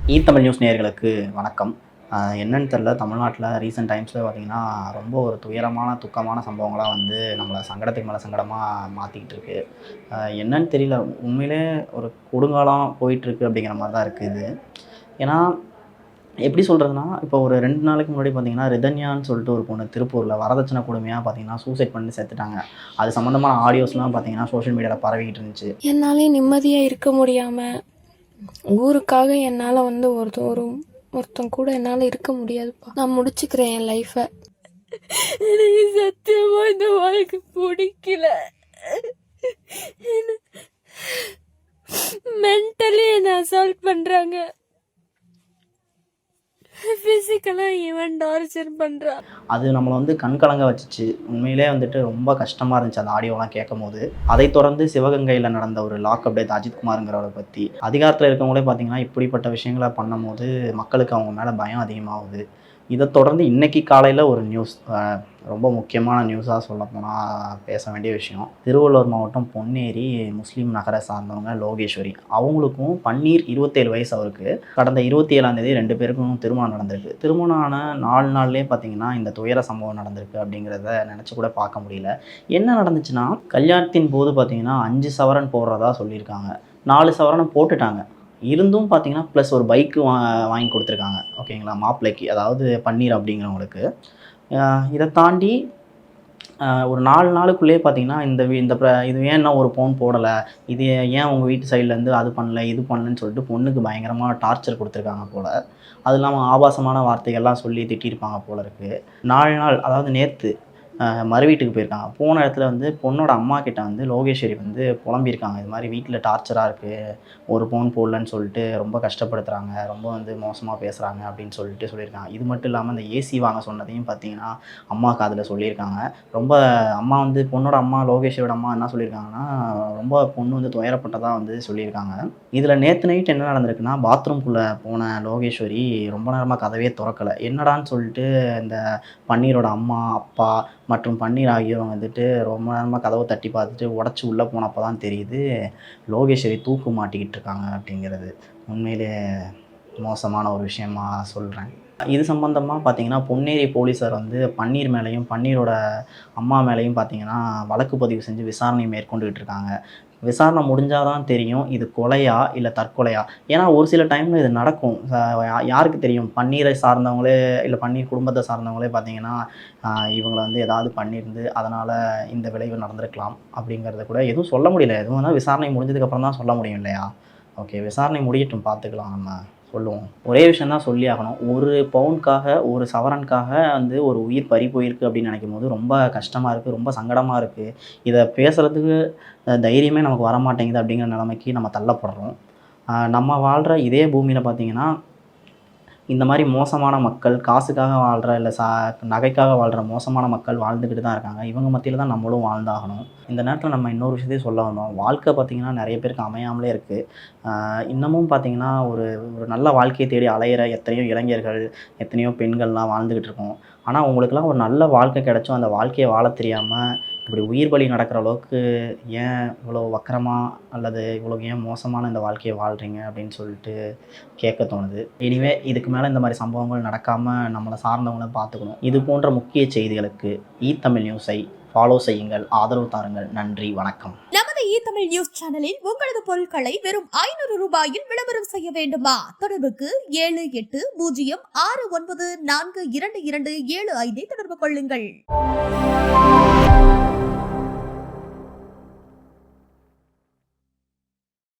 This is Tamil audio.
தமிழ் நியூஸ் நேயர்களுக்கு வணக்கம். என்னன்னு தெரில, தமிழ்நாட்டில் ரீசெண்ட் டைம்ஸில் பார்த்திங்கன்னா ரொம்ப ஒரு துயரமான துக்கமான சம்பவங்களாக வந்து நம்மளை சங்கடத்துக்கு மேலே சங்கடமாக மாற்றிக்கிட்டு இருக்கு. என்னன்னு தெரியல, உண்மையிலே ஒரு கொடுங்காலம் போயிட்டுருக்கு அப்படிங்கிற மாதிரி தான் இருக்குது இது. ஏன்னா எப்படி சொல்கிறதுனா, இப்போ ஒரு 2 நாளைக்கு முன்னாடி பார்த்திங்கன்னா ரிதன்யான்னு சொல்லிட்டு ஒரு பொண்ணு திருப்பூரில் வரதட்சணை கொடுமையாக பார்த்திங்கன்னா சூசைட் பண்ணி செத்துட்டாங்க. அது சம்மந்தமான ஆடியோஸ்லாம் பார்த்திங்கன்னா சோஷியல் மீடியாவில் பரவிக்கிட்டு இருந்துச்சு. என்னாலே நிம்மதியாக இருக்க முடியாமல் ஊருக்காக என்னால் வந்து ஒருத்தன் கூட என்னால் இருக்க முடியாதுப்பா. நான் முடிச்சுக்கிறேன் என் லைஃப்பை. எனக்கு சத்தியமாக இந்த வாழ்க்கை பிடிக்கல. மென்டலி என்னை அசால்ட் பண்ணுறாங்க, ஃபிசிக்கலாக ஈவன் டார்ச்சர் பண்ணுறான். அது நம்மளை வந்து கண்கலங்க வச்சுச்சு. உண்மையிலே வந்துட்டு ரொம்ப கஷ்டமாக இருந்துச்சு அந்த ஆடியோலாம் கேட்கும்போது. அதைத் தொடர்ந்து சிவகங்கையில் நடந்த ஒரு லாக்அப் டெத் அஜித்குமாருங்கிறவரை பற்றி, அதிகாரத்தில் இருக்கவங்களே பார்த்திங்கன்னா இப்படிப்பட்ட விஷயங்களை பண்ணும்போது மக்களுக்கு அவங்க மேலே பயம் அதிகமாகுது. இதை தொடர்ந்து இன்றைக்கி காலையில் ஒரு நியூஸ், ரொம்ப முக்கியமான நியூஸாக சொல்லப்போனால் பேச வேண்டிய விஷயம். திருவள்ளூர் மாவட்டம் பொன்னேரி முஸ்லீம் நகரை சார்ந்தவங்க லோகேஸ்வரி, அவங்களுக்கும் பன்னீர் 27 வயசு அவருக்கு. கடந்த 27ஆம் தேதி 2 பேருக்கும் திருமணம் நடந்திருக்கு. திருமணம் ஆன 4 நாள்லேயே பார்த்திங்கன்னா இந்த துயர சம்பவம் நடந்திருக்கு அப்படிங்கிறத நினச்சி கூட பார்க்க முடியல. என்ன நடந்துச்சுன்னா, கல்யாணத்தின் போது பார்த்திங்கன்னா 5 சவரன் போடுறதா சொல்லியிருக்காங்க. 4 சவரனும் போட்டுட்டாங்க. இருந்தும் பார்த்தீங்கன்னா ப்ளஸ் ஒரு பைக்கு வாங்கி கொடுத்துருக்காங்க. ஓகேங்களா, மாப்பிள்ளைக்கு, அதாவது பன்னீர் அப்படிங்கிறவங்களுக்கு. இதை தாண்டி ஒரு 4 நாளுக்குள்ளேயே பார்த்தீங்கன்னா இது ஏன் இன்னும் ஒரு பவுன் போடலை, இது ஏன் உங்கள் வீட்டு சைட்லேருந்து அது பண்ணல இது பண்ணலன்னு சொல்லிட்டு பொண்ணுக்கு பயங்கரமாக டார்ச்சர் கொடுத்துருக்காங்க போல். அது இல்லாமல் ஆபாசமான வார்த்தைகள்லாம் சொல்லி திட்டியிருப்பாங்க போல இருக்குது. 4 நாள், அதாவது நேற்று மறு வீட்டுக்கு போயிருக்காங்க. போன இடத்துல வந்து பொண்ணோட அம்மா கிட்ட வந்து லோகேஸ்வரி வந்து புலம்பியிருக்காங்க. இது மாதிரி வீட்டில் டார்ச்சராக இருக்குது, ஒரு பவுன் போடலன்னு சொல்லிட்டு ரொம்ப கஷ்டப்படுத்துகிறாங்க, ரொம்ப வந்து மோசமாக பேசுகிறாங்க அப்படின்னு சொல்லிட்டு சொல்லியிருக்காங்க. இது மட்டும் இல்லாமல் அந்த ஏசி வாங்க சொன்னதையும் பார்த்தீங்கன்னா அம்மா காதில் சொல்லியிருக்காங்க. ரொம்ப அம்மா வந்து பொண்ணோட அம்மா, லோகேஸ்வரியோட அம்மா என்ன சொல்லியிருக்காங்கன்னா, ரொம்ப பொண்ணு வந்து துயரப்பட்டதாக வந்து சொல்லியிருக்காங்க. இதில் நேற்று நைட் என்ன நடந்திருக்குன்னா, பாத்ரூம்குள்ளே போன லோகேஸ்வரி ரொம்ப நேரமாக கதவே திறக்கலை. என்னடான்னு சொல்லிட்டு இந்த பன்னீரோட அம்மா, அப்பா மற்றும் பன்னீர் ஆகியோர் வந்துட்டு ரொம்ப நேரமாக கதவை தட்டி பார்த்துட்டு உடச்சி உள்ளே போனப்போ தான் தெரியுது லோகேஸ்வரி தூக்கு மாட்டிக்கிட்டு இருக்காங்க அப்படிங்கிறது. உண்மையிலே மோசமான ஒரு விஷயமா சொல்கிறேன். இது சம்பந்தமாக பார்த்தீங்கன்னா பொன்னேரி போலீஸார் வந்து பன்னீர் மேலேயும் பன்னீரோட அம்மா மேலேயும் பார்த்தீங்கன்னா வழக்கு பதிவு செஞ்சு விசாரணை மேற்கொண்டுகிட்டு இருக்காங்க. விசாரணை முடிஞ்சால் தான் தெரியும் இது கொலையா இல்லை தற்கொலையா. ஏன்னா ஒரு சில டைமில் இது நடக்கும். யாருக்கு தெரியும், பன்னீரை சார்ந்தவங்களே இல்லை பன்னீர் குடும்பத்தை சார்ந்தவங்களே பார்த்தீங்கன்னா இவங்களை வந்து ஏதாவது பண்ணியிருந்து அதனால் இந்த விளைவு நடந்திருக்கலாம் அப்படிங்கிறத கூட எதுவும் சொல்ல முடியல. எதுவும் வந்து விசாரணை முடிஞ்சதுக்கப்புறம் தான் சொல்ல முடியும் இல்லையா. ஓகே, விசாரணை முடியட்டும், பார்த்துக்கலாம், நம்ம சொல்லுவோம். ஒரே விஷயம் தான் சொல்லி ஆகணும். ஒரு பவுனுக்காக, ஒரு சவரனுக்காக வந்து ஒரு உயிர் பறி போயிருக்கு அப்படின்னு நினைக்கும் போது ரொம்ப கஷ்டமாக இருக்குது, ரொம்ப சங்கடமாக இருக்குது. இதை பேசுகிறதுக்கு தைரியமே நமக்கு வரமாட்டேங்குது அப்படிங்கிற நிலைமைக்கு நம்ம தள்ளப்படுறோம். நம்ம வாழ்கிற இதே பூமியில் பார்த்திங்கன்னா இந்த மாதிரி மோசமான மக்கள், காசுக்காக வாழ்கிற இல்லை நகைக்காக வாழ்கிற மோசமான மக்கள் வாழ்ந்துக்கிட்டு தான் இருக்காங்க. இவங்க மத்தியில் தான் நம்மளும் வாழ்ந்தாகணும். இந்த நேரத்தில் நம்ம இன்னொரு விஷயத்தையும் சொல்ல வந்தோம். வாழ்க்கை பார்த்திங்கன்னா நிறைய பேருக்கு அமையாமலே இருக்குது. இன்னமும் பார்த்திங்கன்னா ஒரு ஒரு நல்ல வாழ்க்கையை தேடி அலையிற எத்தனையோ இளைஞர்கள், எத்தனையோ பெண்கள்லாம் வாழ்ந்துக்கிட்டு இருக்கோம். ஆனால் உங்களுக்கெல்லாம் ஒரு நல்ல வாழ்க்கை கிடைச்சும் அந்த வாழ்க்கையை வாழ தெரியாமல் இப்படி உயிர் பலி நடக்கிற அளவுக்கு ஏன் இவ்வளோ வக்கரமாக அல்லது இவ்வளோ ஏன் மோசமான இந்த வாழ்க்கையை வாழ்கிறீங்க அப்படின்னு சொல்லிட்டு கேட்க தோணுது. இனிமே இதுக்கு மேலே இந்த மாதிரி சம்பவங்கள் நடக்காமல் நம்மளை சார்ந்தவங்கள பார்த்துக்கணும். இது போன்ற முக்கிய செய்திகளுக்கு தமிழ் நியூஸை ஃபாலோ செய்யுங்கள், ஆதரவு தாருங்கள். நன்றி, வணக்கம். நமது தமிழ் நியூஸ் சேனலில் உங்களது பொருட்களை வெறும் 500 ரூபாயில் விளம்பரம் செய்ய வேண்டுமா? தொடர்புக்கு 7806942275 தொடர்பு கொள்ளுங்கள்.